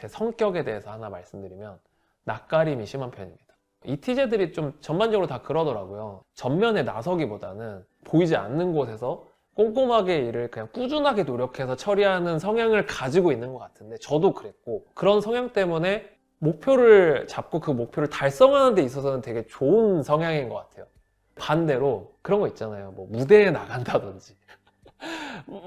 제 성격에 대해서 하나 말씀드리면 낯가림이 심한 편입니다. 이티제들이 좀 전반적으로 다 그러더라고요. 전면에 나서기보다는 보이지 않는 곳에서 꼼꼼하게 일을 그냥 꾸준하게 노력해서 처리하는 성향을 가지고 있는 것 같은데, 저도 그랬고, 그런 성향 때문에 목표를 잡고 그 목표를 달성하는 데 있어서는 되게 좋은 성향인 것 같아요. 반대로 그런 거 있잖아요. 뭐 무대에 나간다든지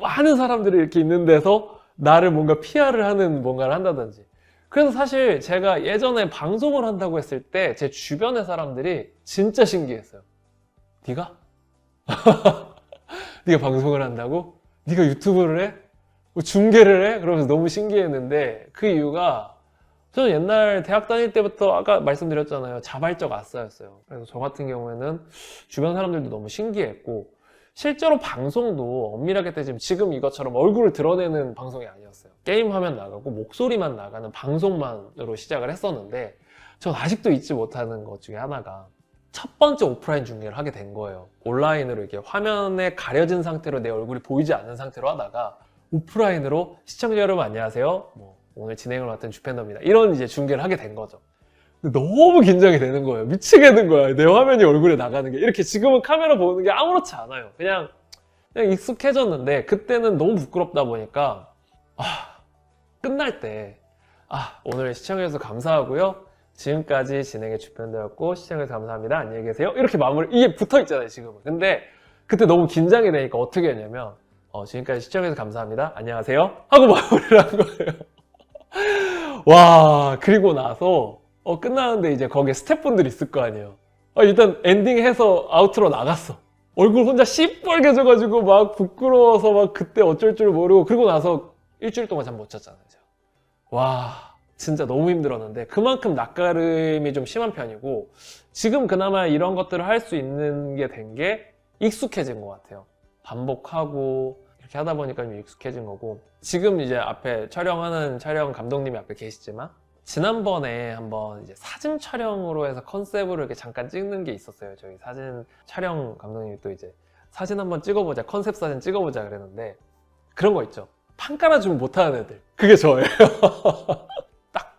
많은 사람들이 이렇게 있는 데서 나를 뭔가 PR을 하는 뭔가를 한다든지. 그래서 사실 제가 예전에 방송을 한다고 했을 때 제 주변의 사람들이 진짜 신기했어요. 네가? 네가 방송을 한다고? 네가 유튜브를 해? 뭐 중계를 해? 그러면서 너무 신기했는데, 그 이유가 저는 옛날 대학 다닐 때부터 아까 말씀드렸잖아요. 자발적 아싸였어요. 그래서 저 같은 경우에는 주변 사람들도 너무 신기했고, 실제로 방송도 엄밀하게 따지면 지금 이것처럼 얼굴을 드러내는 방송이 아니었어요. 게임 화면 나가고 목소리만 나가는 방송만으로 시작을 했었는데, 전 아직도 잊지 못하는 것 중에 하나가 첫 번째 오프라인 중계를 하게 된 거예요. 온라인으로 이렇게 화면에 가려진 상태로 내 얼굴이 보이지 않는 상태로 하다가 오프라인으로 시청자 여러분 안녕하세요. 오늘 진행을 맡은 주팬더입니다. 이런 이제 중계를 하게 된 거죠. 근데 너무 긴장이 되는 거예요. 미치겠는 거야. 내 화면이 얼굴에 나가는 게. 이렇게 지금은 카메라 보는 게 아무렇지 않아요. 그냥 익숙해졌는데, 그때는 너무 부끄럽다 보니까 끝날 때 오늘 시청해주셔서 감사하고요. 지금까지 진행의 주편되었고 시청해주셔서 감사합니다. 안녕히 계세요. 이렇게 마무리, 이게 붙어있잖아요 지금은. 근데 그때 너무 긴장이 되니까 어떻게 했냐면 지금까지 시청해주셔서 감사합니다. 안녕하세요 하고 마무리를 한 거예요. 와, 그리고 나서 끝나는데 이제 거기에 스태프분들이 있을 거 아니에요. 일단 엔딩해서 아우트로 나갔어. 얼굴 혼자 시뻘개져가지고 막 부끄러워서 막 그때 어쩔 줄 모르고, 그리고 나서 일주일 동안 잠 못 잤잖아요. 와, 진짜 너무 힘들었는데, 그만큼 낯가림이 좀 심한 편이고, 지금 그나마 이런 것들을 할 수 있는 게 된 게 익숙해진 것 같아요. 반복하고 이렇게 하다 보니까 좀 익숙해진 거고, 지금 이제 앞에 촬영하는 촬영 감독님이 앞에 계시지만, 지난번에 한번 이제 사진 촬영으로 해서 컨셉으로 이렇게 잠깐 찍는 게 있었어요. 저희 사진 촬영 감독님이 또 이제 사진 한번 찍어보자, 컨셉 사진 찍어보자 그랬는데, 그런 거 있죠. 판 깔아주면 못하는 애들. 그게 저예요. 딱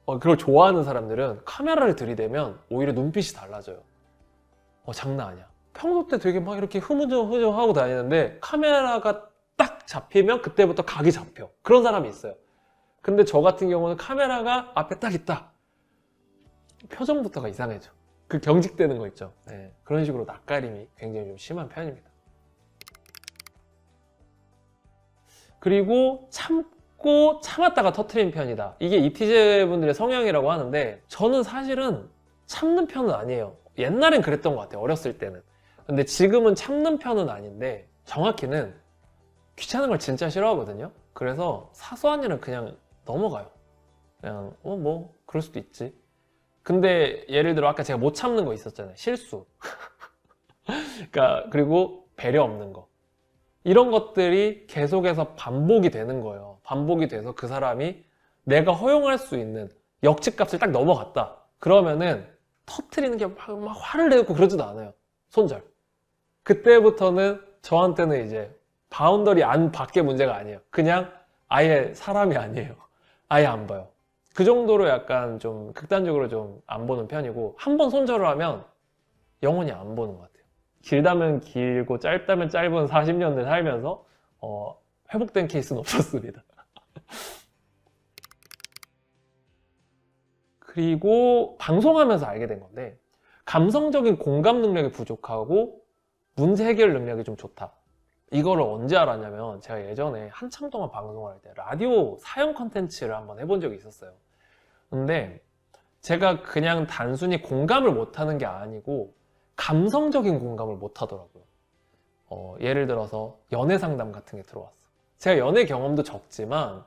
그걸 좋아하는 사람들은 카메라를 들이대면 오히려 눈빛이 달라져요. 장난 아니야. 평소 때 되게 막 이렇게 흐무정흐무정 하고 다니는데 카메라가 딱 잡히면 그때부터 각이 잡혀. 그런 사람이 있어요. 근데 저 같은 경우는 카메라가 앞에 딱 있다, 표정부터가 이상해져. 그 경직되는 거 있죠. 네, 그런 식으로 낯가림이 굉장히 좀 심한 편입니다. 그리고 참고 참았다가 터트린 편이다. 이게 이티제 분들의 성향이라고 하는데, 저는 사실은 참는 편은 아니에요. 옛날엔 그랬던 것 같아요. 어렸을 때는. 근데 지금은 참는 편은 아닌데, 정확히는 귀찮은 걸 진짜 싫어하거든요. 그래서 사소한 일은 그냥 넘어가요. 그냥 뭐 그럴 수도 있지. 근데 예를 들어 아까 제가 못 참는 거 있었잖아요. 실수. 그러니까 그리고 배려 없는 거. 이런 것들이 계속해서 반복이 되는 거예요. 반복이 돼서 그 사람이 내가 허용할 수 있는 역치값을 딱 넘어갔다. 그러면은 터트리는 게 막 화를 내고 그러지도 않아요. 손절. 그때부터는 저한테는 이제 바운더리 안 밖의 문제가 아니에요. 그냥 아예 사람이 아니에요. 아예 안 봐요. 그 정도로 약간 좀 극단적으로 좀 안 보는 편이고, 한번 손절을 하면 영원히 안 보는 것 같아요. 길다면 길고 짧다면 짧은 40년을 살면서 회복된 케이스는 없었습니다. 그리고 방송하면서 알게 된 건데, 감성적인 공감 능력이 부족하고 문제 해결 능력이 좀 좋다. 이거를 언제 알았냐면, 제가 예전에 한참 동안 방송을 할 때 라디오 사연 컨텐츠를 한번 해본 적이 있었어요. 근데 제가 그냥 단순히 공감을 못하는 게 아니고 감성적인 공감을 못하더라고요. 예를 들어서 연애 상담 같은 게 들어왔어. 제가 연애 경험도 적지만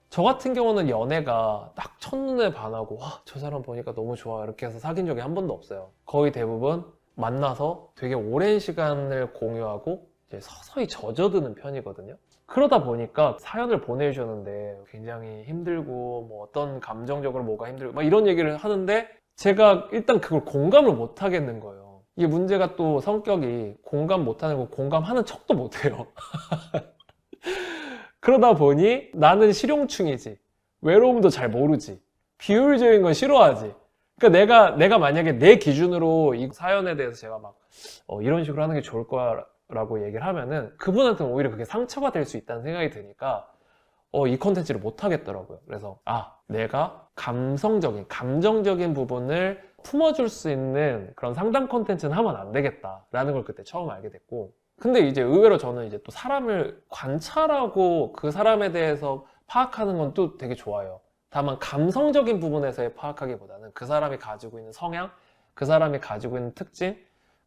저 같은 경우는 연애가 딱 첫눈에 반하고 저 사람 보니까 너무 좋아 이렇게 해서 사귄 적이 한 번도 없어요. 거의 대부분 만나서 되게 오랜 시간을 공유하고 이제 서서히 젖어드는 편이거든요. 그러다 보니까 사연을 보내주셨는데 굉장히 힘들고 뭐 어떤 감정적으로 뭐가 힘들고 막 이런 얘기를 하는데, 제가 일단 그걸 공감을 못 하겠는 거예요. 이게 문제가 또 성격이 공감 못하는 거, 공감하는 척도 못해요. 그러다 보니 나는 실용충이지, 외로움도 잘 모르지. 비효율적인 건 싫어하지. 그러니까 내가 만약에 내 기준으로 이 사연에 대해서 제가 막 이런 식으로 하는 게 좋을 거라고 얘기를 하면은 그분한테는 오히려 그게 상처가 될 수 있다는 생각이 드니까 이 콘텐츠를 못 하겠더라고요. 그래서 내가 감정적인 부분을 품어줄 수 있는 그런 상담 콘텐츠는 하면 안 되겠다라는 걸 그때 처음 알게 됐고, 근데 이제 의외로 저는 이제 또 사람을 관찰하고 그 사람에 대해서 파악하는 건 또 되게 좋아요. 다만 감성적인 부분에서의 파악하기보다는 그 사람이 가지고 있는 성향, 그 사람이 가지고 있는 특징.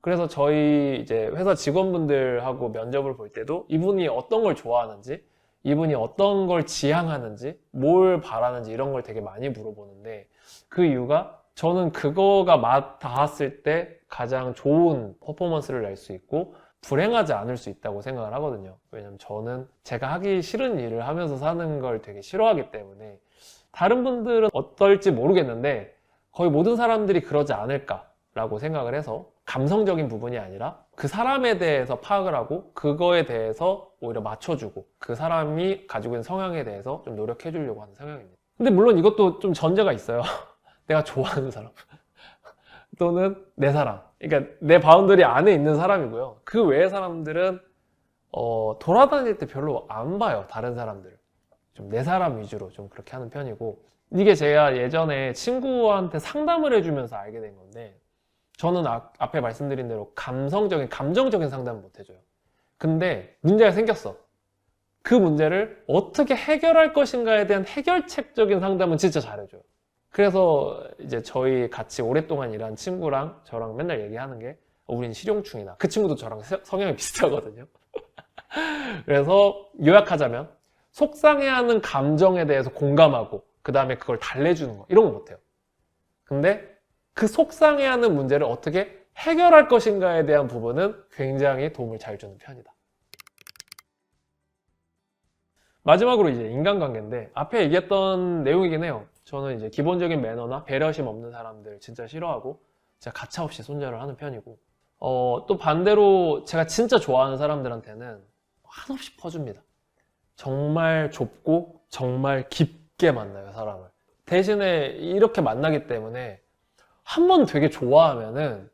그래서 저희 이제 회사 직원분들하고 면접을 볼 때도 이분이 어떤 걸 좋아하는지, 이분이 어떤 걸 지향하는지, 뭘 바라는지 이런 걸 되게 많이 물어보는데, 그 이유가 저는 그거가 맛 닿았을 때 가장 좋은 퍼포먼스를 낼 수 있고 불행하지 않을 수 있다고 생각을 하거든요. 왜냐면 저는 제가 하기 싫은 일을 하면서 사는 걸 되게 싫어하기 때문에, 다른 분들은 어떨지 모르겠는데 거의 모든 사람들이 그러지 않을까라고 생각을 해서 감성적인 부분이 아니라 그 사람에 대해서 파악을 하고 그거에 대해서 오히려 맞춰주고 그 사람이 가지고 있는 성향에 대해서 좀 노력해 주려고 하는 성향입니다. 근데 물론 이것도 좀 전제가 있어요. 내가 좋아하는 사람 또는 내 사람, 그러니까 내 바운더리 안에 있는 사람이고요. 그 외의 사람들은 돌아다닐 때 별로 안 봐요. 다른 사람들을 좀 내 사람 위주로 좀 그렇게 하는 편이고, 이게 제가 예전에 친구한테 상담을 해주면서 알게 된 건데, 저는 앞에 말씀드린 대로 감정적인 상담을 못 해줘요. 근데 문제가 생겼어. 그 문제를 어떻게 해결할 것인가에 대한 해결책적인 상담은 진짜 잘해줘요. 그래서 이제 저희 같이 오랫동안 일한 친구랑 저랑 맨날 얘기하는 게 우린 실용충이다. 그 친구도 저랑 성향이 비슷하거든요. 그래서 요약하자면 속상해하는 감정에 대해서 공감하고 그 다음에 그걸 달래주는 거, 이런 거 못해요. 근데 그 속상해하는 문제를 어떻게 해결할 것인가에 대한 부분은 굉장히 도움을 잘 주는 편이다. 마지막으로 이제 인간관계인데, 앞에 얘기했던 내용이긴 해요. 저는 이제 기본적인 매너나 배려심 없는 사람들 진짜 싫어하고 제가 가차없이 손절을 하는 편이고, 또 반대로 제가 진짜 좋아하는 사람들한테는 한없이 퍼줍니다. 정말 좁고 정말 깊게 만나요, 사람을. 대신에 이렇게 만나기 때문에 한 번 되게 좋아하면은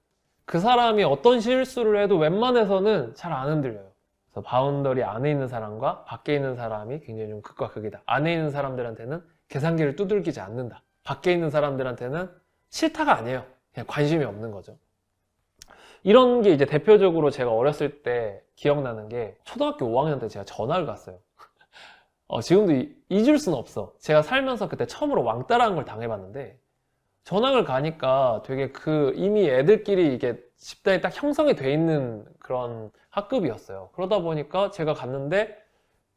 그 사람이 어떤 실수를 해도 웬만해서는 잘 안 흔들려요. 그래서 바운더리 안에 있는 사람과 밖에 있는 사람이 굉장히 좀 극과 극이다. 안에 있는 사람들한테는 계산기를 두들기지 않는다. 밖에 있는 사람들한테는 싫다가 아니에요. 그냥 관심이 없는 거죠. 이런 게 이제 대표적으로 제가 어렸을 때 기억나는 게, 초등학교 5학년 때 제가 전학을 갔어요. 지금도 잊을 수는 없어. 제가 살면서 그때 처음으로 왕따라는 걸 당해봤는데, 전학을 가니까 되게 이미 애들끼리 이게 집단이 딱 형성이 돼 있는 그런 학급이었어요. 그러다 보니까 제가 갔는데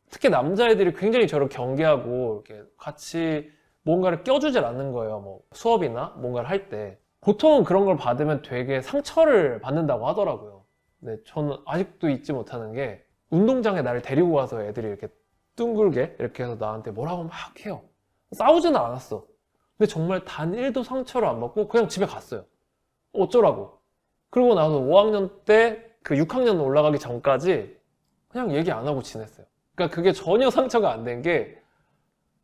특히 남자애들이 굉장히 저를 경계하고 이렇게 같이 뭔가를 껴주질 않는 거예요. 뭐 수업이나 뭔가를 할 때. 보통은 그런 걸 받으면 되게 상처를 받는다고 하더라고요. 근데 저는 아직도 잊지 못하는 게, 운동장에 나를 데리고 와서 애들이 이렇게 둥글게 이렇게 해서 나한테 뭐라고 막 해요. 싸우지는 않았어. 근데 정말 단 1도 상처를 안 받고 그냥 집에 갔어요. 어쩌라고. 그러고 나서 5학년 때 그 6학년 올라가기 전까지 그냥 얘기 안 하고 지냈어요. 그러니까 그게 전혀 상처가 안 된 게,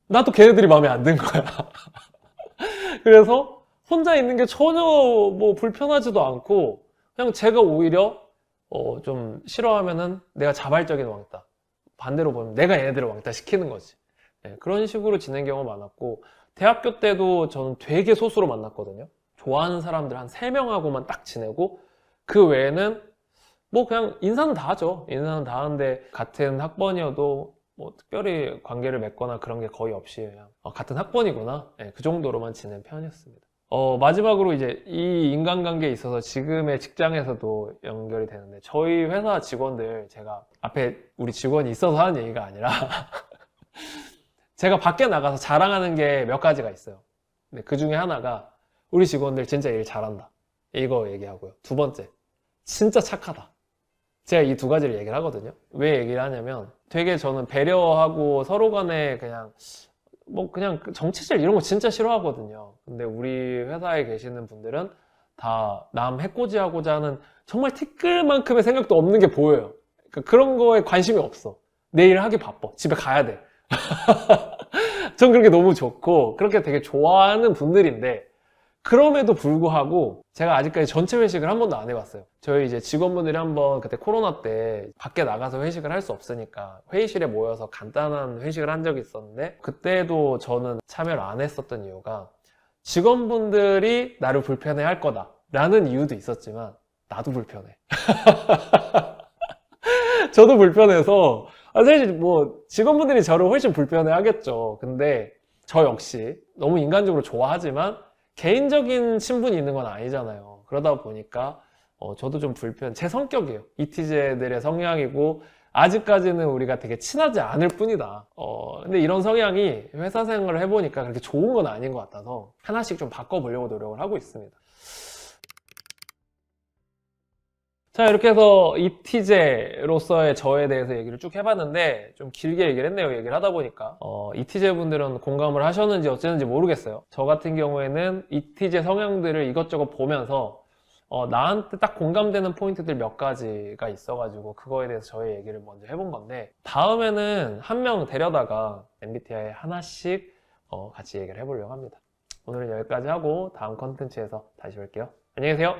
나도 걔네들이 마음에 안 든 거야. 그래서 혼자 있는 게 전혀 뭐 불편하지도 않고, 그냥 제가 오히려 좀 싫어하면은 내가 자발적인 왕따, 반대로 보면 내가 얘네들을 왕따 시키는 거지. 네, 그런 식으로 지낸 경우가 많았고, 대학교 때도 저는 되게 소수로 만났거든요. 좋아하는 사람들 한 3명하고만 딱 지내고, 그 외에는 뭐 그냥 인사는 다 하죠. 인사는 다 하는데 같은 학번이어도 뭐 특별히 관계를 맺거나 그런 게 거의 없이 그냥 같은 학번이구나, 네, 그 정도로만 지낸 편이었습니다. 마지막으로 이제 이 인간관계에 있어서 지금의 직장에서도 연결이 되는데, 저희 회사 직원들, 제가 앞에 우리 직원이 있어서 하는 얘기가 아니라 제가 밖에 나가서 자랑하는 게 몇 가지가 있어요. 근데 그 중에 하나가 우리 직원들 진짜 일 잘한다, 이거 얘기하고요. 두 번째, 진짜 착하다. 제가 이 두 가지를 얘기를 하거든요. 왜 얘기를 하냐면, 되게 저는 배려하고 서로 간에 그냥 정치질 이런 거 진짜 싫어하거든요. 근데 우리 회사에 계시는 분들은 다 남 해코지하고자 하는 정말 티끌만큼의 생각도 없는 게 보여요. 그러니까 그런 거에 관심이 없어. 내 일 하기 바빠. 집에 가야 돼. 전 그렇게 너무 좋고 그렇게 되게 좋아하는 분들인데, 그럼에도 불구하고 제가 아직까지 전체 회식을 한 번도 안 해봤어요. 저희 이제 직원분들이 한번 그때 코로나 때 밖에 나가서 회식을 할 수 없으니까 회의실에 모여서 간단한 회식을 한 적이 있었는데, 그때도 저는 참여를 안 했었던 이유가 직원분들이 나를 불편해 할 거다 라는 이유도 있었지만 나도 불편해. 저도 불편해서, 사실 뭐 직원분들이 저를 훨씬 불편해 하겠죠. 근데 저 역시 너무 인간적으로 좋아하지만 개인적인 친분이 있는 건 아니잖아요. 그러다 보니까 저도 좀 제 성격이에요. 이티제들의 성향이고 아직까지는 우리가 되게 친하지 않을 뿐이다. 근데 이런 성향이 회사 생활을 해보니까 그렇게 좋은 건 아닌 것 같아서 하나씩 좀 바꿔보려고 노력을 하고 있습니다. 자, 이렇게 해서 이티제로서의 저에 대해서 얘기를 쭉 해봤는데 좀 길게 얘기를 했네요. 얘기를 하다 보니까 이티제 분들은 공감을 하셨는지 어쨌는지 모르겠어요. 저 같은 경우에는 이티제 성향들을 이것저것 보면서 나한테 딱 공감되는 포인트들 몇 가지가 있어가지고 그거에 대해서 저의 얘기를 먼저 해본 건데, 다음에는 한 명 데려다가 MBTI 하나씩 같이 얘기를 해보려고 합니다. 오늘은 여기까지 하고 다음 컨텐츠에서 다시 올게요. 안녕히 계세요.